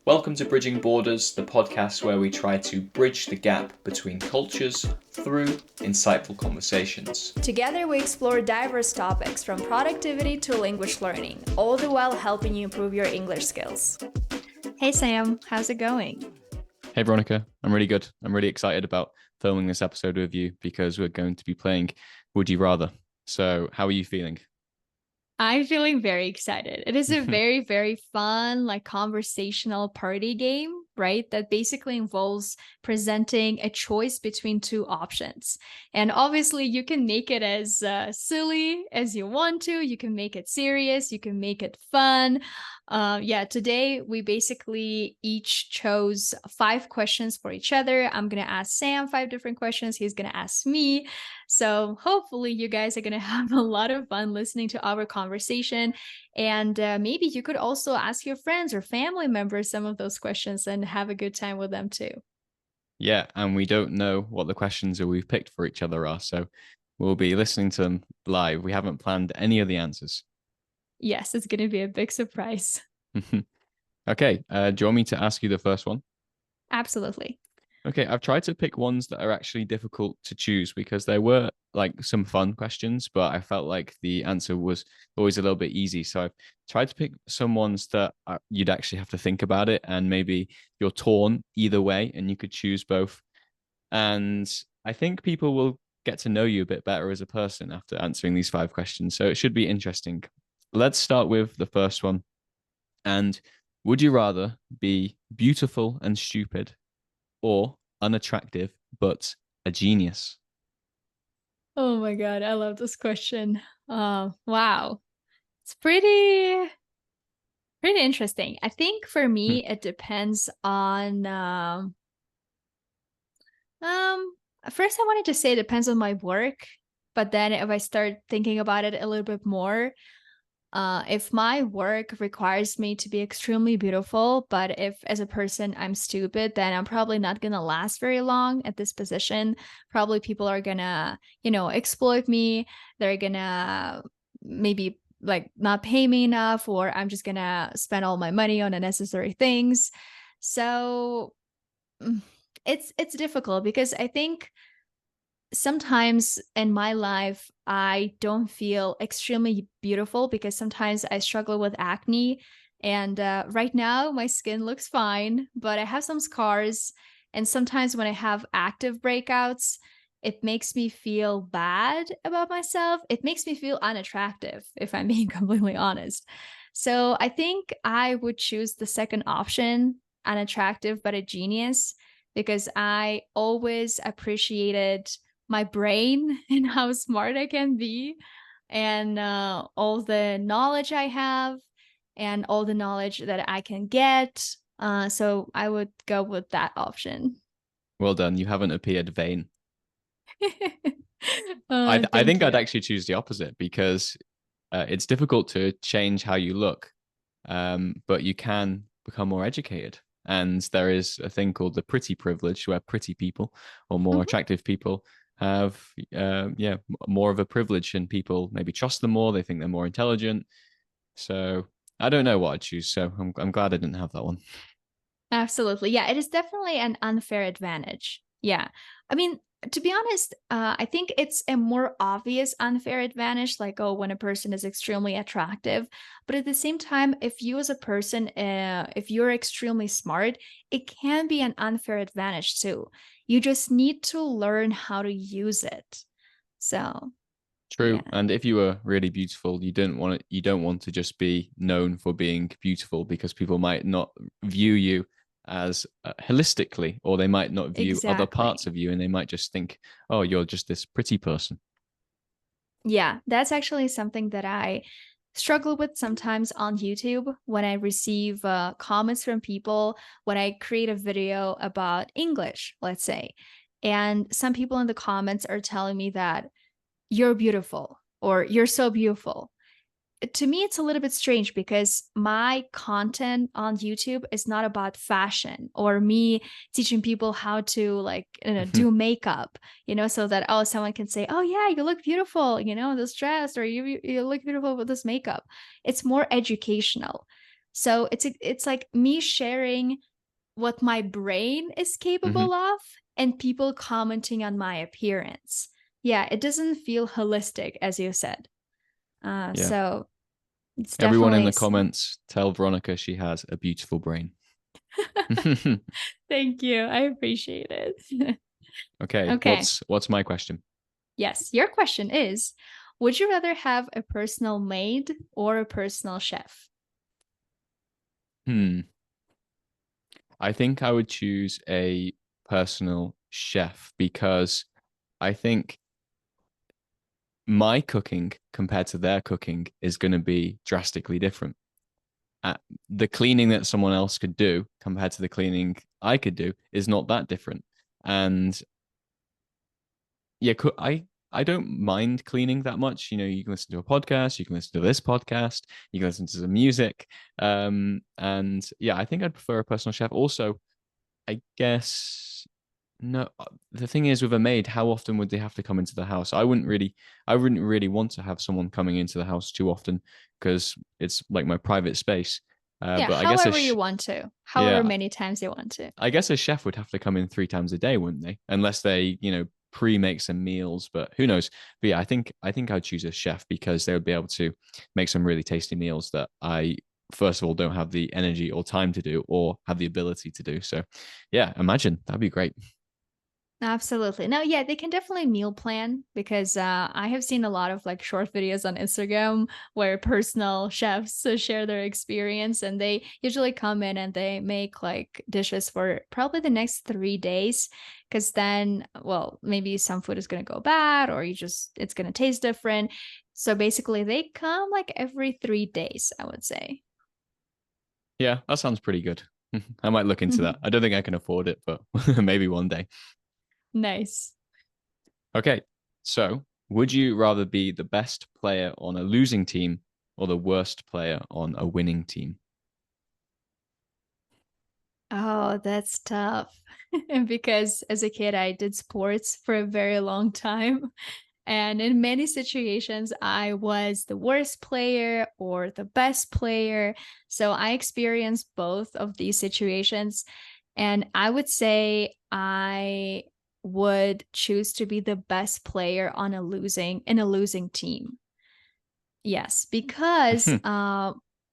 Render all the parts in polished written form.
Welcome to Bridging Borders, the podcast where we try to bridge the gap between cultures through insightful conversations. Together, we explore diverse topics from productivity to language learning, all the while helping you improve your English skills. Hey Sam, how's it going? Hey Veronika, I'm really good. I'm really excited about filming this episode with you because we're going to be playing Would You Rather. So, how are you feeling? I'm feeling very excited. It is a very, very fun, conversational party game, right? That basically involves presenting a choice between two options. And obviously, you can make it as silly as you want to. You can make it serious. You can make it fun. Today we basically each chose 5 questions for each other. I'm going to ask Sam 5 different questions. He's going to ask me. So hopefully you guys are going to have a lot of fun listening to our conversation. And maybe you could also ask your friends or family members some of those questions and have a good time with them too. Yeah, and we don't know what the questions that we've picked for each other are. So we'll be listening to them live. We haven't planned any of the answers. Yes, it's going to be a big surprise. Okay, do you want me to ask you the first one? Absolutely. Okay, I've tried to pick ones that are actually difficult to choose because there were like some fun questions, but I felt like the answer was always a little bit easy. So I've tried to pick some ones that you'd actually have to think about it, and maybe you're torn either way, and you could choose both. And I think people will get to know you a bit better as a person after answering these 5 questions. So it should be interesting. Let's start with the first one. And would you rather be beautiful and stupid, or unattractive but a genius? Oh my God, I love this question. Wow. It's pretty interesting. I think for me, it depends on first I wanted to say it depends on my work, but then if I start thinking about it a little bit more, if my work requires me to be extremely beautiful, but if as a person I'm stupid, then I'm probably not gonna last very long at this position. Probably people are gonna, exploit me. They're gonna maybe not pay me enough, or I'm just gonna spend all my money on unnecessary things. So it's difficult because I think sometimes in my life, I don't feel extremely beautiful because sometimes I struggle with acne. And right now, my skin looks fine, but I have some scars. And sometimes when I have active breakouts, it makes me feel bad about myself. It makes me feel unattractive, if I'm being completely honest. So I think I would choose the second option, unattractive but a genius, because I always appreciated my brain and how smart I can be, and all the knowledge I have and all the knowledge that I can get. So I would go with that option. Well done. You haven't appeared vain. I Thank think I'd you. actually choose the opposite because it's difficult to change how you look, but you can become more educated. And there is a thing called the pretty privilege, where pretty people or more attractive people have more of a privilege, and people maybe trust them more. They think they're more intelligent. So I don't know what I'd choose. So I'm glad I didn't have that one. Absolutely. Yeah, it is definitely an unfair advantage. Yeah. I mean, to be honest, I think it's a more obvious unfair advantage, like, oh, when a person is extremely attractive. But at the same time, if you as a person, if you're extremely smart, it can be an unfair advantage too. You just need to learn how to use it. So, True. yeah. And if you were really beautiful, you don't want to just be known for being beautiful, because people might not view you as holistically, or they might not view other parts Exactly. of you, and they might just think, oh, you're just this pretty person. Yeah, that's actually something that I struggle with sometimes on YouTube when I receive comments from people when I create a video about English, let's say. And some people in the comments are telling me that you're beautiful or you're so beautiful. To me, it's a little bit strange because my content on YouTube is not about fashion or me teaching people how to do makeup, so that, oh, someone can say, oh yeah, you look beautiful, this dress, or you look beautiful with this makeup. It's more educational. So it's like me sharing what my brain is Hmm. capable of and people commenting on my appearance. Yeah, it doesn't feel holistic, as you said. Yeah. So it's Everyone in definitely the comments, tell Veronika she has a beautiful brain. Thank you. I appreciate it. Okay, Okay. what's my question? Yes. Your question is, would you rather have a personal maid or a personal chef? Hmm. I think I would choose a personal chef because I think my cooking compared to their cooking is going to be drastically different. The cleaning that someone else could do compared to the cleaning I could do is not that different. And yeah, I don't mind cleaning that much. You know, you can listen to a podcast, you can listen to this podcast, you can listen to some music. And yeah, I think I'd prefer a personal chef. Also, I guess no. The thing is, with a maid, how often would they have to come into the house? I wouldn't really want to have someone coming into the house too often because it's like my private space. Yeah, But I guess however you want to, however yeah, many times you want to. I guess a chef would have to come in 3 times a day, wouldn't they? Unless they, pre-make some meals. But who knows? But yeah, I think I'd choose a chef because they would be able to make some really tasty meals that I first of all don't have the energy or time to do or have the ability to do. So yeah, imagine that'd be great. Absolutely. No, yeah, they can definitely meal plan because I have seen a lot of like short videos on Instagram where personal chefs share their experience and they usually come in and they make like dishes for probably the next 3 days. Because then, well, maybe some food is going to go bad or it's going to taste different. So basically, they come like every 3 days, I would say. Yeah, that sounds pretty good. I might look into that. I don't think I can afford it, but maybe one day. Nice. Okay, so would you rather be the best player on a losing team or the worst player on a winning team? Oh, that's tough. Because as a kid, I did sports for a very long time. And in many situations, I was the worst player or the best player. So I experienced both of these situations. And I would say I would choose to be the best player on a losing team. Yes, because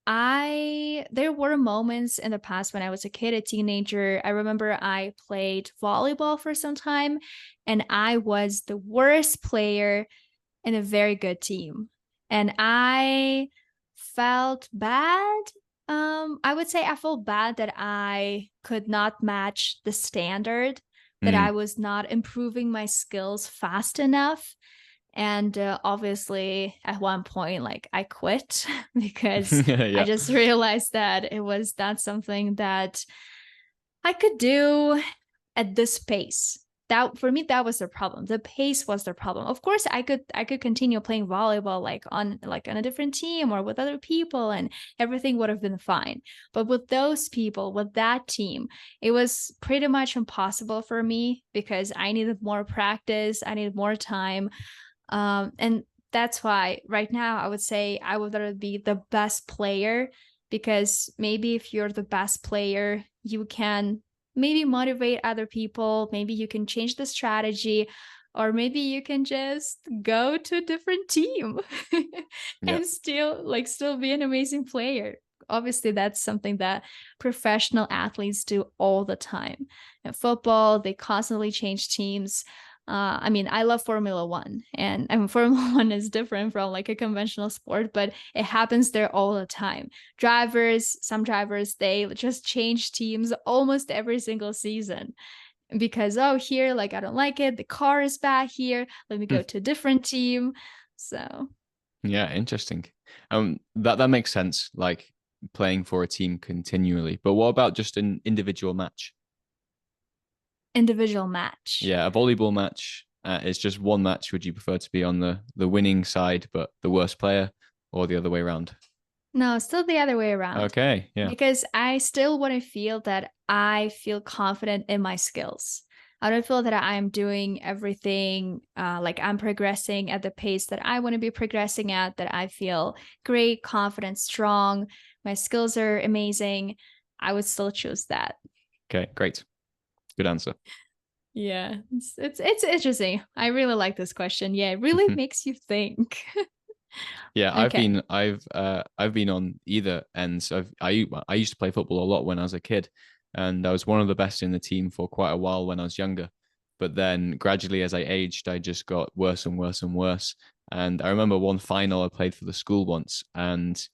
I there were moments in the past when I was a kid, a teenager. I remember I played volleyball for some time and I was the worst player in a very good team. And I felt bad. I would say I felt bad that I could not match the standard, that I Mm. was not improving my skills fast enough. And obviously, at one point, like I quit because I Yeah. just realized that it was not something that I could do at this pace. That for me, that was the problem. The pace was the problem. Of course, I could continue playing volleyball like on a different team or with other people, and everything would have been fine. But with those people, with that team, it was pretty much impossible for me because I needed more practice. I needed more time. And that's why right now I would say I would rather be the best player because maybe if you're the best player, you can maybe motivate other people, maybe you can change the strategy, or maybe you can just go to a different team Yeah. and still be an amazing player. Obviously, that's something that professional athletes do all the time. In football, they constantly change teams. I mean, I love Formula One, and I mean, Formula One is different from like a conventional sport, but it happens there all the time. Some drivers, they just change teams almost every single season because, oh, here, like, I don't like it. The car is bad here. Let me Hmm. go to a different team. So, Yeah, interesting. That makes sense, like playing for a team continually. But what about just an individual match? individual match. Yeah, a volleyball match is just one match. Would you prefer to be on the winning side, but the worst player, or the other way around? No, still the other way around. Okay, yeah. Because I still want to feel that I feel confident in my skills. I don't feel that I'm doing everything like I'm progressing at the pace that I want to be progressing at, that I feel great, confident, strong my skills are amazing, I would still choose that. Okay, great. Good answer. Yeah, it's interesting. I really like this question. Yeah, it really makes you think. Yeah, Okay. I've been on either ends. I used to play football a lot when I was a kid, and I was one of the best in the team for quite a while when I was younger. But then gradually, as I aged, I just got worse and worse and worse. And I remember one final I played for the school once, and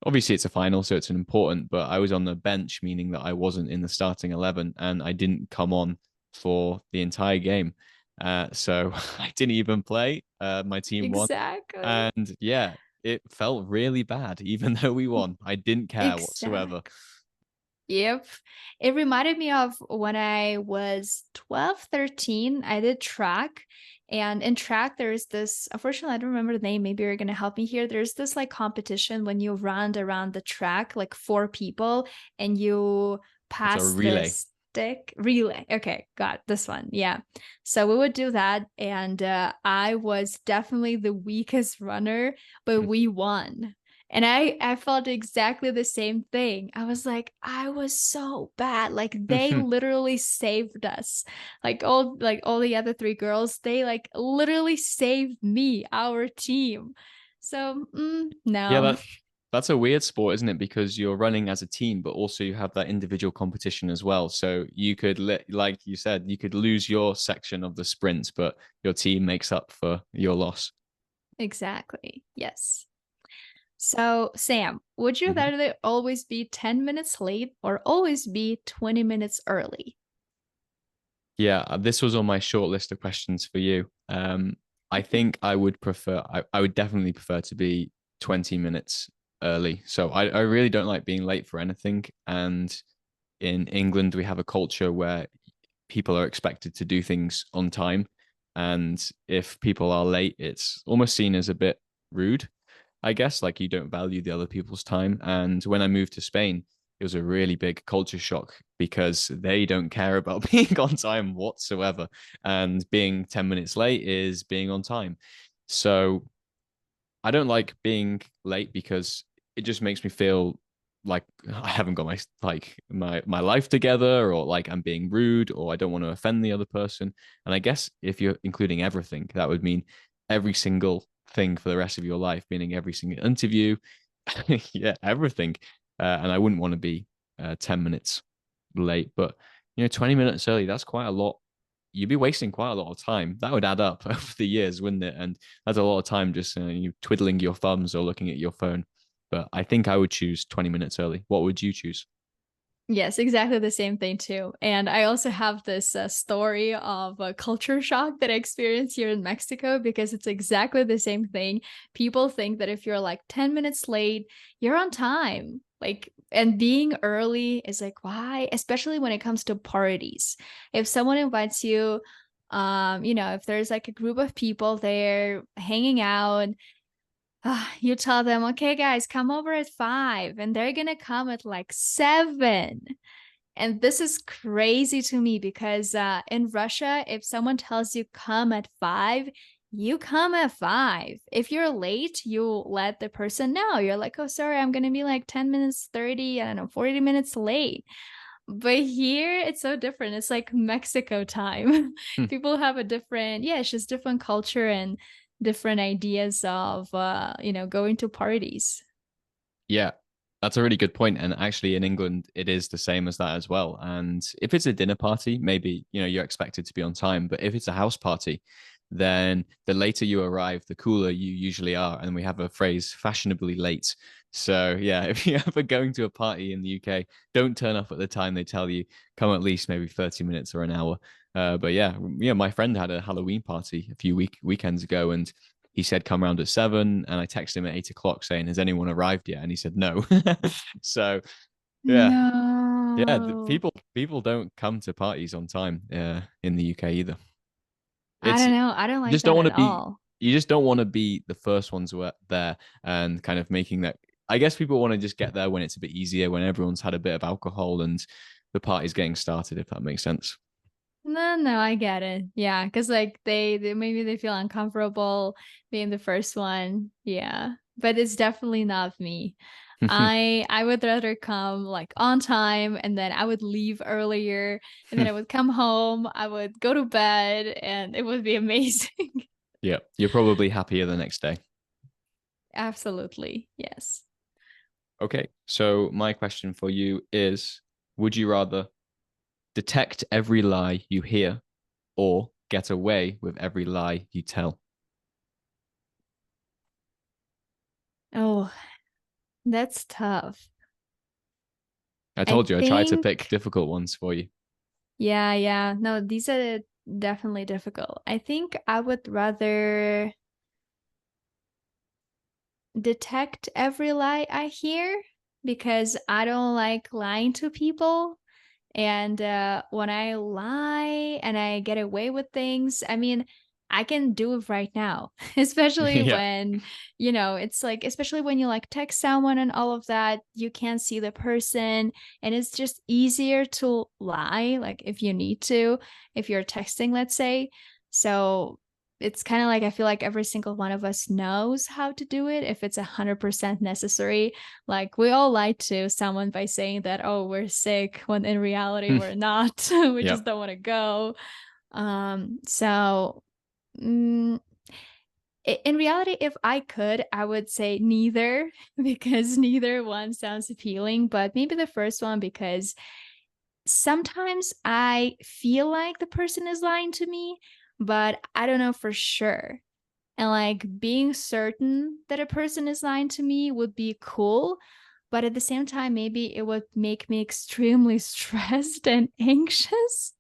obviously it's a final, so it's an important. But I was on the bench, meaning that I wasn't in the starting 11, and I didn't come on for the entire game. So I didn't even play. My team won. Exactly. And yeah, it felt really bad, even though we won. I didn't care whatsoever. Exactly. Yep. It reminded me of when I was 12, 13. I did track. And in track, there's this, unfortunately, I don't remember the name. Maybe you're going to help me here. There's this like competition when you run around the track, like four people, and you It's a pass the relay. stick relay. Okay, got this one. Yeah. So we would do that. And I was definitely the weakest runner, but we won. And I felt exactly the same thing. I was like, I was so bad. Like they literally saved us. Like all the other three girls, they like literally saved me, our team. So Yeah, no. that's a weird sport, isn't it? Because you're running as a team, but also you have that individual competition as well. So you could, like you said, you could lose your section of the sprint, but your team makes up for your loss. Exactly. Yes. So Sam, would you Mhm. rather always be 10 minutes late or always be 20 minutes early? Yeah, this was on my short list of questions for you. I think I would prefer, I would definitely prefer to be 20 minutes early. So I really don't like being late for anything. And in England, we have a culture where people are expected to do things on time. And if people are late, it's almost seen as a bit rude, I guess, like you don't value the other people's time. And when I moved to Spain, it was a really big culture shock because they don't care about being on time whatsoever. And being 10 minutes late is being on time. So I don't like being late because it just makes me feel like I haven't got my life together, or like I'm being rude, or I don't want to offend the other person. And I guess if you're including everything, that would mean every single thing for the rest of your life, meaning every single interview, yeah, everything. And I wouldn't want to be 10 minutes late, but 20 minutes early, that's quite a lot. You'd be wasting quite a lot of time. That would add up over the years, wouldn't it? And that's a lot of time just you twiddling your thumbs or looking at your phone. But I think I would choose 20 minutes early. What would you choose? Yes, exactly the same thing too. And I also have this story of a culture shock that I experienced here in Mexico because it's exactly the same thing. People think that if you're like 10 minutes late, you're on time. Like, and being early is like, why? Especially when it comes to parties. If someone invites you, if there's like a group of people there hanging out, you tell them, okay, guys, come over at 5, and they're gonna come at like 7. And this is crazy to me because in Russia, if someone tells you come at 5, you come at 5. If you're late, you let the person know. You're like, oh, sorry, I'm gonna be like 10 minutes, 30, I don't know, 40 minutes late. But here it's so different. It's like Mexico time. Hmm. People have a different, yeah, it's just different culture and different ideas of going to parties. Yeah, that's a really good point. And actually, in England, it is the same as that as well. And if it's a dinner party, maybe you're expected to be on time. But if it's a house party, then the later you arrive, the cooler you usually are. And we have a phrase, fashionably late. So yeah, if you're ever going to a party in the UK, don't turn up at the time they tell you. Come at least maybe 30 minutes or an hour. But yeah, my friend had a Halloween party a few weekends ago, and he said come around at 7, and I texted him at 8 o'clock saying, has anyone arrived yet? And he said no. So yeah, yeah, No. people don't come to parties on time in the UK either. I It's don't know. I don't you like just don't that want at to be all. you just don't want to be the first ones who are there and kind of making that. I guess people want to just get there when it's a bit easier, when everyone's had a bit of alcohol and the party's getting started, if that makes sense. No, no, I get it. Yeah, because like they maybe they feel uncomfortable being the first one. Yeah. but it's definitely not me. I would rather come like on time, and then I would leave earlier, and then I would come home, I would go to bed, and it would be amazing. Yeah, you're probably happier the next day. Absolutely. Yes. Okay, so my question for you is, would you rather detect every lie you hear or get away with every lie you tell? Oh, that's tough. I I told you I tried to pick think, difficult ones for you. yeah, yeah. No, these are definitely difficult. I think I would rather detect every lie I hear because I don't like lying to people. And when I lie and I get away with things, I mean, I can do it right now, especially Yeah. when, it's like, especially when you like text someone and all of that, you can't see the person. And it's just easier to lie, like if you need to, if you're texting, let's say. So it's kind of like I feel like every single one of us knows how to do it if it's 100% necessary. Like we all lie to someone by saying that, oh, we're sick, when in reality we're not. We just Yep. don't want to go. So mm, in reality, if I could, I would say neither because neither one sounds appealing, but maybe the first one because sometimes I feel like the person is lying to me, but I don't know for sure. And like being certain that a person is lying to me would be cool. But at the same time, maybe it would make me extremely stressed and anxious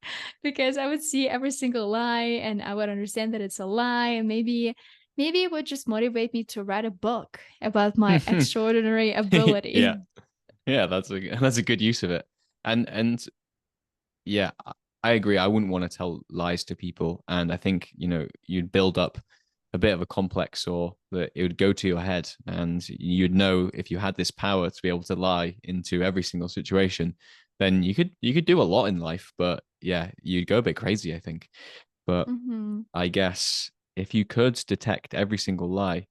because I would see every single lie and I would understand that it's a lie. And maybe it would just motivate me to write a book about my extraordinary Yeah. ability. Yeah, that's a good use of it. And yeah, I agree. I wouldn't want to tell lies to people. And I think, you'd build up a bit of a complex or that it would go to your head. And you'd know if you had this power to be able to lie into every single situation, then you could do a lot in life. But yeah, you'd go a bit crazy, I think. But Hmm. I guess if you could detect every single lie,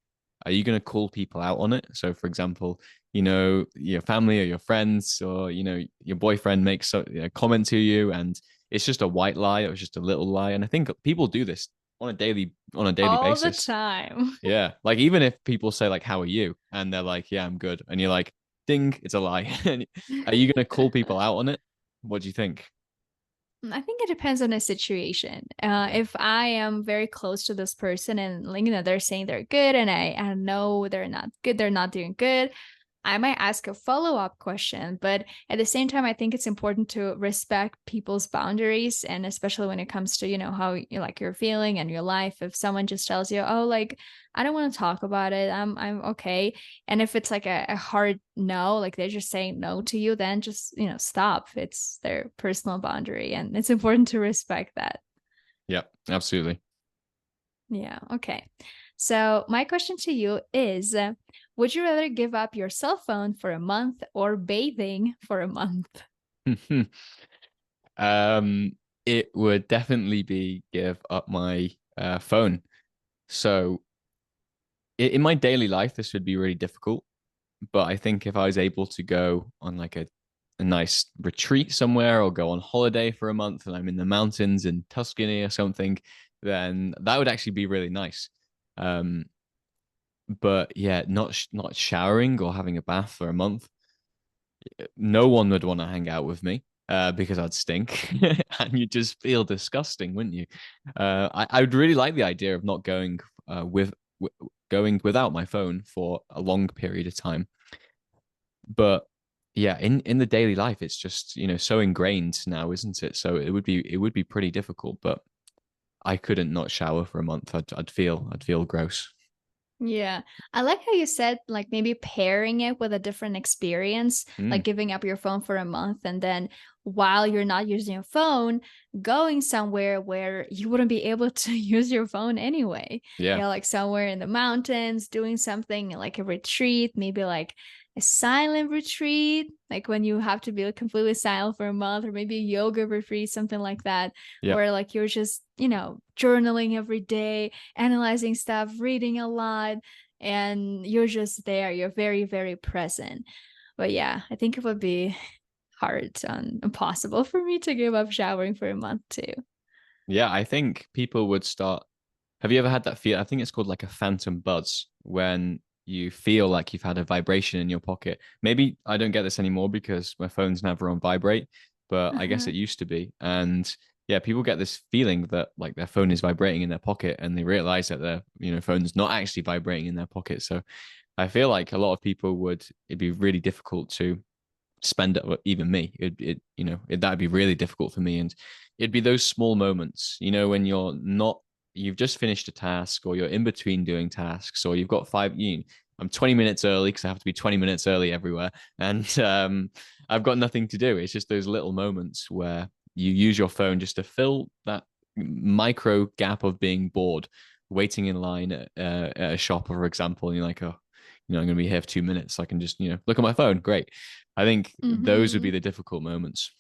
are you going to call people out on it? So, for example, your family or your friends or, your boyfriend makes a comment to you and it's just a white lie or it's just a little lie. And I think people do this on a daily All the basis. time. Yeah. Like even if people say like, how are you? And they're like, yeah, I'm good. And you're like, ding, it's a lie. Are you going to call people out on it? What do you think? I think it depends on the situation. Yeah. If I am very close to this person and like, they're saying they're good and I know they're not good, they're not doing good, I might ask a follow-up question, but at the same time, I think it's important to respect people's boundaries, and especially when it comes to, how you like you're feeling and your life. If someone just tells you, "Oh, like I don't want to talk about it. I'm okay." And if it's like a hard no, like they're just saying no to you, then just, stop. It's their personal boundary, and it's important to respect that. Yeah, absolutely. Yeah. Okay. So, my question to you is would you rather give up your cell phone for a month or bathing for a month? Um, it would definitely be give up my phone. So in my daily life, this would be really difficult. But I think if I was able to go on like a nice retreat somewhere or go on holiday for a month and I'm in the mountains in Tuscany or something, then that would actually be really nice. Um, but yeah, not showering or having a bath for a month. No one would want to hang out with me because I'd stink and you'd just feel disgusting, wouldn't you? I would really like the idea of not going going without my phone for a long period of time. But yeah, in the daily life, it's just so ingrained now, isn't it? So it would be pretty difficult. But I couldn't not shower for a month. I'd feel gross. Yeah. I like how you said like maybe pairing it with a different experience, like Mm, giving up your phone for a month and then while you're not using your phone, going somewhere where you wouldn't be able to use your phone anyway. yeah, Like somewhere in the mountains, doing something like a retreat, maybe like a silent retreat, like when you have to be like completely silent for a month, or maybe a yoga retreat, something like that, yeah, where like you're just, journaling every day, analyzing stuff, reading a lot. and you're just there. You're very, very present. But yeah, I think it would be hard and impossible for me to give up showering for a month too. Yeah, I think people would start. Have you ever had that feel? I think it's called like a phantom buzz when you feel like you've had a vibration in your pocket. Maybe I don't get this anymore because my phone's never on vibrate, but I guess Uh-huh. it used to be. And yeah, people get this feeling that like their phone is vibrating in their pocket and they realize that their, phone's not actually vibrating in their pocket. So I feel like a lot of people it'd be really difficult to spend it, even me, that'd be really difficult for me. And it'd be those small moments, when you've just finished a task or you're in between doing tasks or you've got I'm 20 minutes early because I have to be 20 minutes early everywhere. And I've got nothing to do. It's just those little moments where you use your phone just to fill that micro gap of being bored, waiting in line at a shop, for example. And you're like, oh, I'm going to be here for 2 minutes. So I can just, look at my phone. Great. I think those would be Hmm. the difficult moments.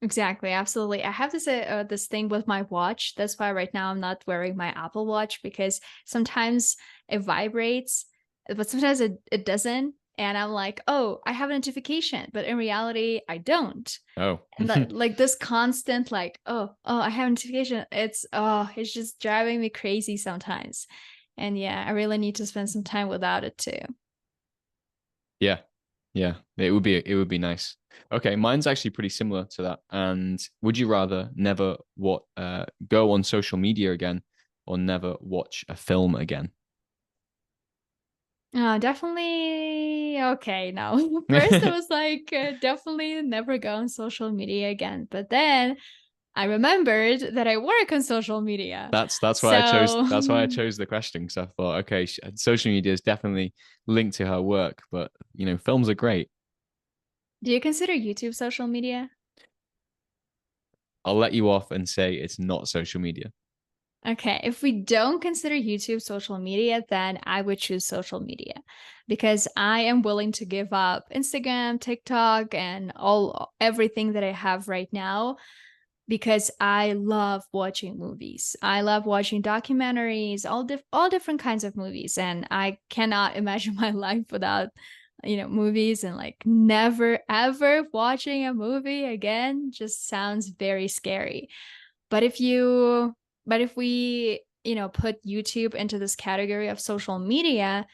Exactly, absolutely. I have this thing with my watch. That's why right now I'm not wearing my Apple Watch, because sometimes it vibrates, but sometimes it doesn't. And I'm like, oh, I have a notification, but in reality, I don't. Oh, And like this constant, like, oh, I have a notification. It's just driving me crazy sometimes. And yeah, I really need to spend some time without it too. yeah, yeah. It would be nice. Okay, mine's actually pretty similar to that. And would you rather never go on social media again or never watch a film again? Definitely. Okay, no. First, I was like, definitely never go on social media again. But then I remembered that I work on social media. That's why I chose So, that's why I chose the question because I thought, okay, social media is definitely linked to her work, but films are great. do you consider YouTube social media? I'll let you off and say it's not social media. Okay, if we don't consider YouTube social media, then I would choose social media because I am willing to give up Instagram, TikTok, and all everything that I have right now because I love watching movies. I love watching documentaries, all different kinds of movies, and I cannot imagine my life without movies, and like never ever watching a movie again just sounds very scary. But if we, put YouTube into this category of social media,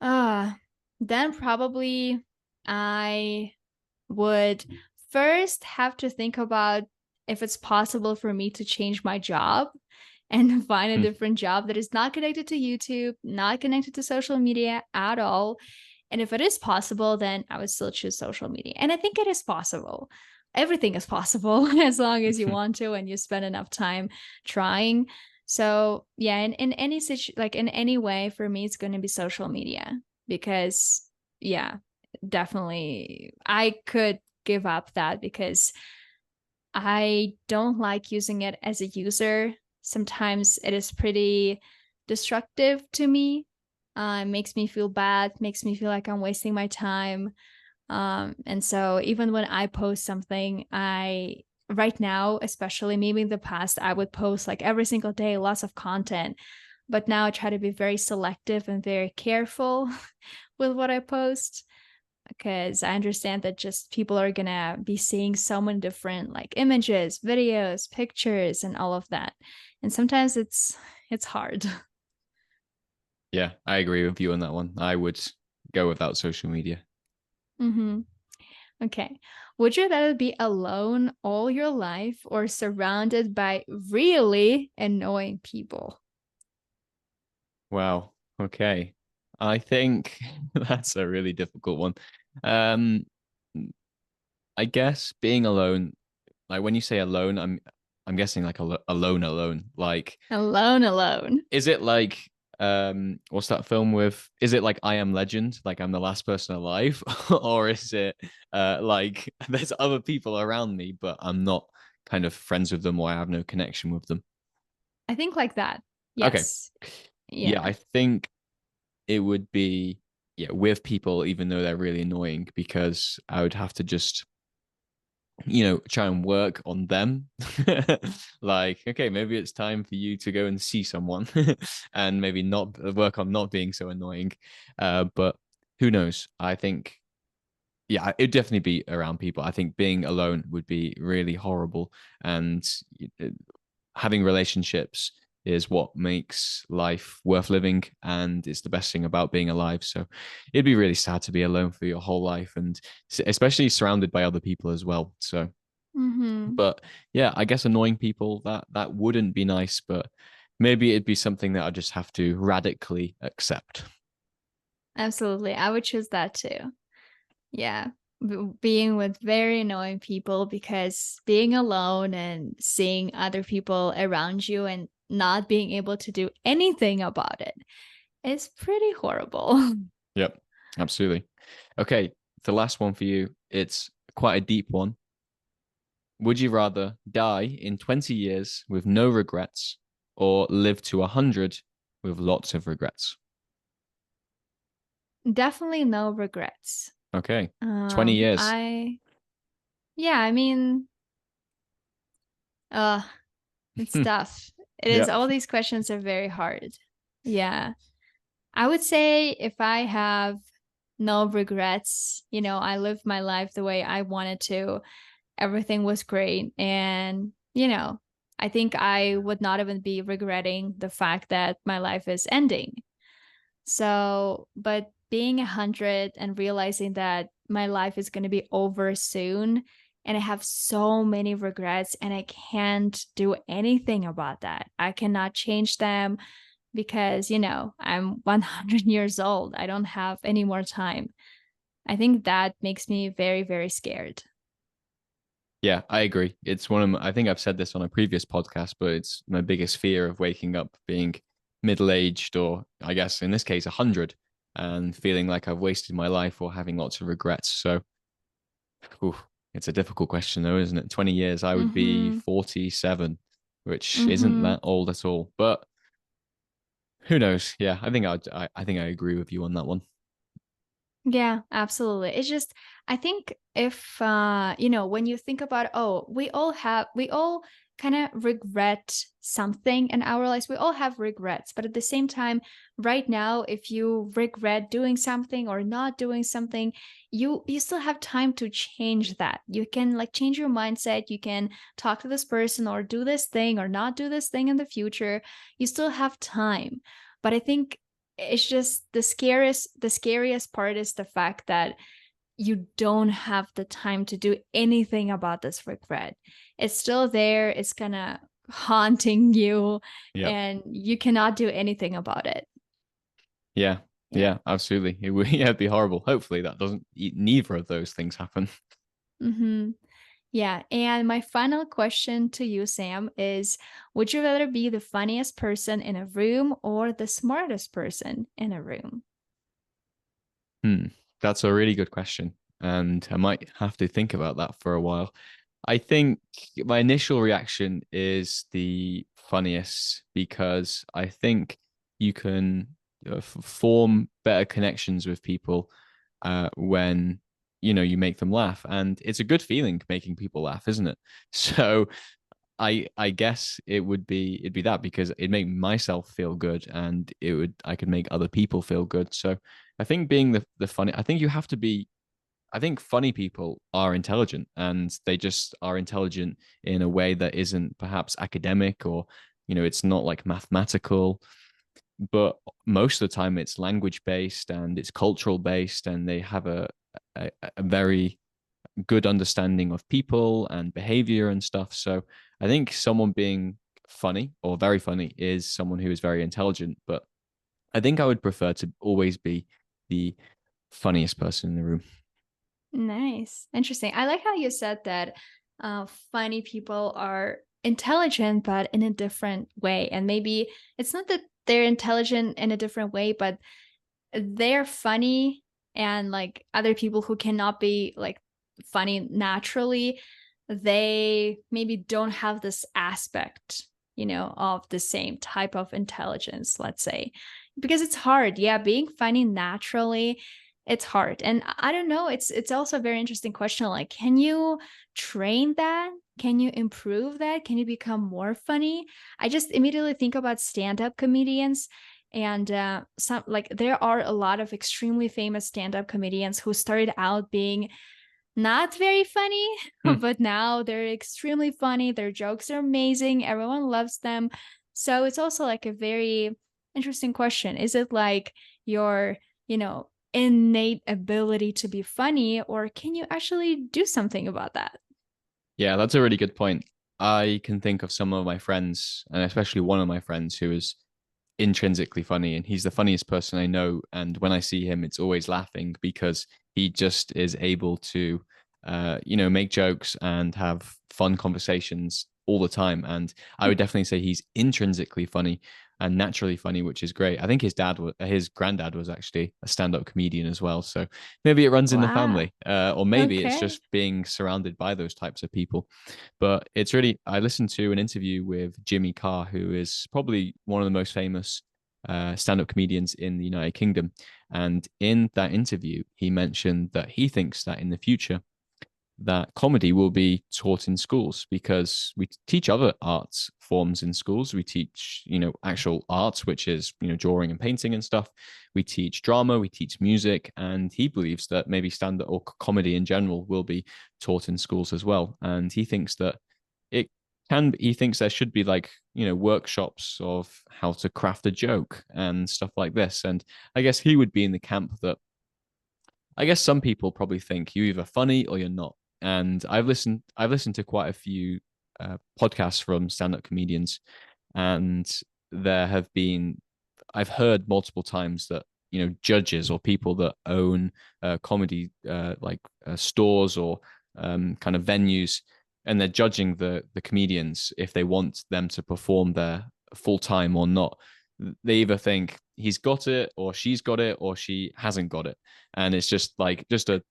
uh then probably I would first have to think about if it's possible for me to change my job and find a different job that is not connected to YouTube, not connected to social media at all. And if it is possible, then I would still choose social media. And I think it is possible. Everything is possible as long as you want to and you spend enough time trying. So yeah, in any like in any way, for me, it's going to be social media because yeah, definitely I could give up that because I don't like using it as a user. Sometimes it is pretty destructive to me. It makes me feel bad, makes me feel like I'm wasting my time. And so even when I post something, right now, especially maybe in the past, I would post like every single day, lots of content. But now I try to be very selective and very careful with what I post because I understand that just people are gonna be seeing so many different like images, videos, pictures, and all of that. And sometimes it's hard. Yeah, I agree with you on that one. I would go without social media. Hmm. Okay. Would you rather be alone all your life or surrounded by really annoying people? Wow. Okay. I think that's a really difficult one. Um, I guess being alone, like when you say alone, I'm guessing like alone, alone. Like, Alone, alone. is it like what's that film with? Is it like I Am Legend, like I'm the last person alive, or is it like there's other people around me, but I'm not kind of friends with them or I have no connection with them? I think like that. Okay. Yes. Yeah, Yeah. I think it would be with people, even though they're really annoying, because I would have to just try and work on them. Like, okay, maybe it's time for you to go and see someone and maybe not work on not being so annoying. But who knows? I think, yeah, it'd definitely be around people. I think being alone would be really horrible. And having relationships is what makes life worth living, and it's the best thing about being alive. So it'd be really sad to be alone for your whole life, and especially surrounded by other people as well. So Mm-hmm. but yeah, I guess annoying people, that wouldn't be nice, but maybe it'd be something that I just have to radically accept. Absolutely. I would choose that too. Yeah. Being with very annoying people, because being alone and seeing other people around you and not being able to do anything about it is pretty horrible. Yep, absolutely. Okay, the last one for you. It's quite a deep one. Would you rather die in 20 years with no regrets or live to 100 with lots of regrets? Definitely no regrets. Okay, 20 years. I yeah, I mean, uh it's tough. It is, Yeah. all these questions are very hard. Yeah. I would say if I have no regrets, I lived my life the way I wanted to. Everything was great. And, I think I would not even be regretting the fact that my life is ending. So, but being 100 and realizing that my life is going to be over soon, and I have so many regrets and I can't do anything about that. I cannot change them because, I'm 100 years old. I don't have any more time. I think that makes me very, very scared. Yeah, I agree. It's one of I think I've said this on a previous podcast, but it's my biggest fear of waking up being middle-aged, or I guess in this case 100, and feeling like I've wasted my life or having lots of regrets. So, oof, it's a difficult question though, isn't it? 20 years, I would be Mhm. 47, which isn't Mhm. that old at all. But who knows? Yeah, I think I agree with you on that one. Yeah, absolutely. It's just, I think if when you think about, oh, we all kind of regret something in our lives. We all have regrets, but at the same time, right now, if you regret doing something or not doing something, you still have time to change that. You can like change your mindset, you can talk to this person or do this thing or not do this thing in the future. You still have time. But I think it's just the scariest part is the fact that you don't have the time to do anything about this regret. It's still there, it's gonna haunting you, Yep. and you cannot do anything about it. Yeah. Yeah. Yeah, absolutely. It would, yeah, it'd be horrible. Hopefully that doesn't neither of those things happen. Hmm. Yeah. And my final question to you, Sam, is would you rather be the funniest person in a room or the smartest person in a room? Hmm. That's a really good question. And I might have to think about that for a while. I think my initial reaction is the funniest because I think you can form better connections with people when you make them laugh, and it's a good feeling making people laugh, isn't it? So I guess it'd be that because it'd make myself feel good, and I could make other people feel good. So I think being the funny, I think you have to be. I think funny people are intelligent, and they just are intelligent in a way that isn't perhaps academic, or it's not like mathematical, but most of the time it's language based and it's cultural based, and they have a very good understanding of people and behavior and stuff. So I think someone being funny or very funny is someone who is very intelligent. But I think I would prefer to always be the funniest person in the room. Nice. Interesting. I like how you said that funny people are intelligent, but in a different way. And maybe it's not that they're intelligent in a different way, but they're funny, and like other people who cannot be like funny naturally, they maybe don't have this aspect, of the same type of intelligence, let's say. Because it's hard. Yeah, being funny naturally It's hard. And I don't know, it's also a very interesting question. Like, can you train that? Can you improve that? Can you become more funny? I just immediately think about stand-up comedians. And some, like, there are a lot of extremely famous stand-up comedians who started out being not very funny, Hmm. but now they're extremely funny. Their jokes are amazing. Everyone loves them. So it's also like a very interesting question. Is it like your, innate ability to be funny, or can you actually do something about that? Yeah, that's a really good point. I can think of some of my friends, and especially one of my friends who is intrinsically funny, and he's the funniest person I know. And when I see him, it's always laughing because he just is able to, make jokes and have fun conversations all the time. And I would definitely say he's intrinsically funny and naturally funny, which is great. I think his granddad was actually a stand-up comedian as well. So maybe it runs in the Wow. family, or maybe it's Okay. just being surrounded by those types of people. But it's really, I listened to an interview with Jimmy Carr, who is probably one of the most famous stand-up comedians in the United Kingdom. And in that interview, he mentioned that he thinks that in the future, that comedy will be taught in schools because we teach other arts forms in schools. We teach, actual arts, which is, drawing and painting and stuff. We teach drama, we teach music, and he believes that maybe stand up or comedy in general will be taught in schools as well. And he thinks that it he thinks there should be like, workshops of how to craft a joke and stuff like this. And I guess he would be in the camp that I guess some people probably think you're either funny or you're not. And I've listened to quite a few podcasts from stand-up comedians, and there have been I've heard multiple times that judges or people that own comedy stores or kind of venues, and they're judging the comedians if they want them to perform there full time or not. They either think he's got it or she's got it or she hasn't got it, and it's just like just a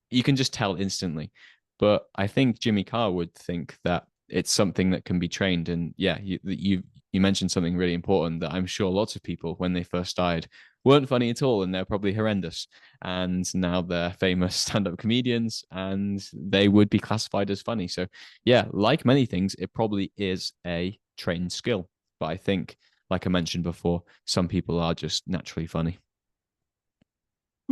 you can just tell instantly. But I think Jimmy Carr would think that it's something that can be trained. And yeah, you mentioned something really important that I'm sure lots of people when they first started weren't funny at all, and they're probably horrendous. And now they're famous stand-up comedians, and they would be classified as funny. So yeah, like many things, it probably is a trained skill. But I think, like I mentioned before, some people are just naturally funny.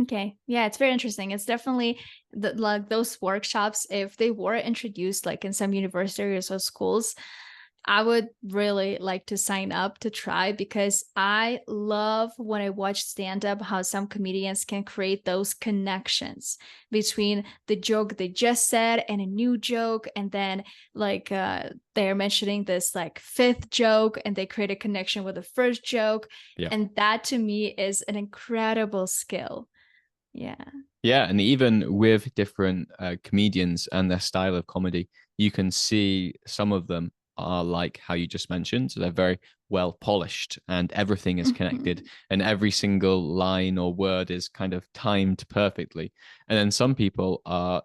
Okay. Yeah, it's very interesting. It's definitely like those workshops, if they were introduced like in some universities or schools, I would really like to sign up to try, because I love when I watch stand up how some comedians can create those connections between the joke they just said and a new joke. And then, like, they're mentioning this like fifth joke and they create a connection with the first joke. Yeah. And that to me is an incredible skill. Yeah. Yeah, and even with different comedians and their style of comedy, you can see some of them are like how you just mentioned. So they're very well polished and everything is connected Mhm. and every single line or word is kind of timed perfectly. And then some people are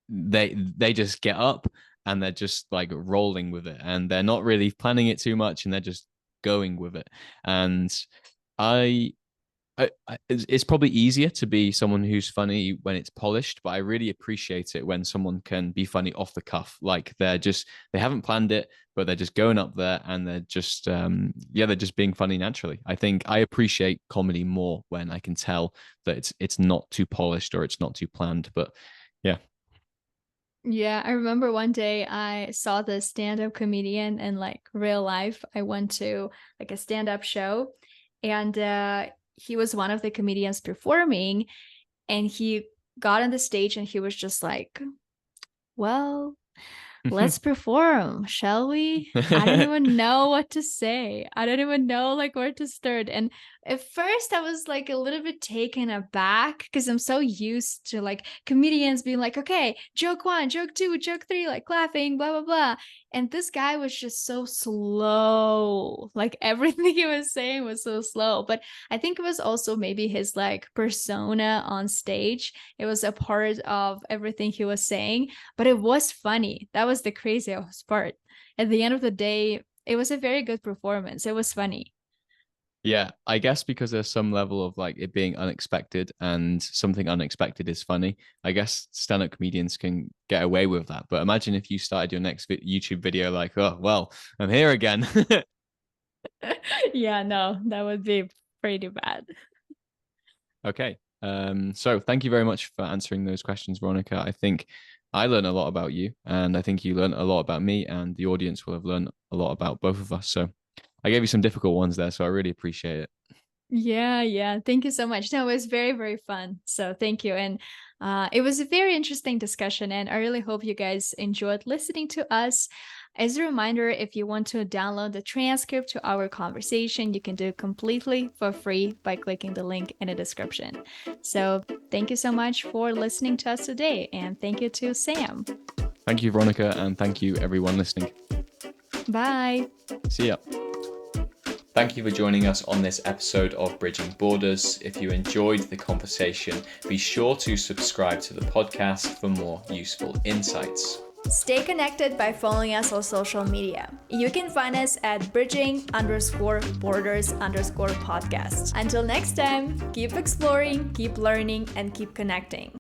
they just get up and they're just like rolling with it and they're not really planning it too much and they're just going with it. And I it's probably easier to be someone who's funny when it's polished, but I really appreciate it when someone can be funny off the cuff. Like they haven't planned it, but they're just going up there and they're just they're just being funny naturally. I think I appreciate comedy more when I can tell that it's not too polished or it's not too planned. But yeah. Yeah, I remember one day I saw the stand-up comedian in like real life. I went to like a stand-up show, and he was one of the comedians performing, and he got on the stage and he was just like, well, let's perform, shall we? I don't even know what to say. I don't even know like where to start. And at first I was like a little bit taken aback because I'm so used to like comedians being like, okay, joke one, joke two, joke three, like laughing, blah, blah, blah. And this guy was just so slow. Like everything he was saying was so slow. But I think it was also maybe his like persona on stage. It was a part of everything he was saying, but it was funny. That was the craziest part. At the end of the day, it was a very good performance. It was funny. Yeah, I guess because there's some level of like it being unexpected and something unexpected is funny. I guess stand-up comedians can get away with that. But imagine if you started your next YouTube video like, oh, well, I'm here again. Yeah, no, that would be pretty bad. Okay. So thank you very much for answering those questions, Veronica. I think I learned a lot about you, and I think you learned a lot about me, and the audience will have learned a lot about both of us. So I gave you some difficult ones there, so I really appreciate it. Yeah, yeah. Thank you so much. No, it was very, very fun. So thank you. And it was a very interesting discussion. And I really hope you guys enjoyed listening to us. As a reminder, if you want to download the transcript to our conversation, you can do it completely for free by clicking the link in the description. So thank you so much for listening to us today. And thank you to Sam. Thank you, Veronica, and thank you, everyone listening. Bye. See ya. Thank you for joining us on this episode of Bridging Borders. If you enjoyed the conversation, be sure to subscribe to the podcast for more useful insights. Stay connected by following us on social media. You can find us at bridging_borders_podcast. Until next time, keep exploring, keep learning, and keep connecting.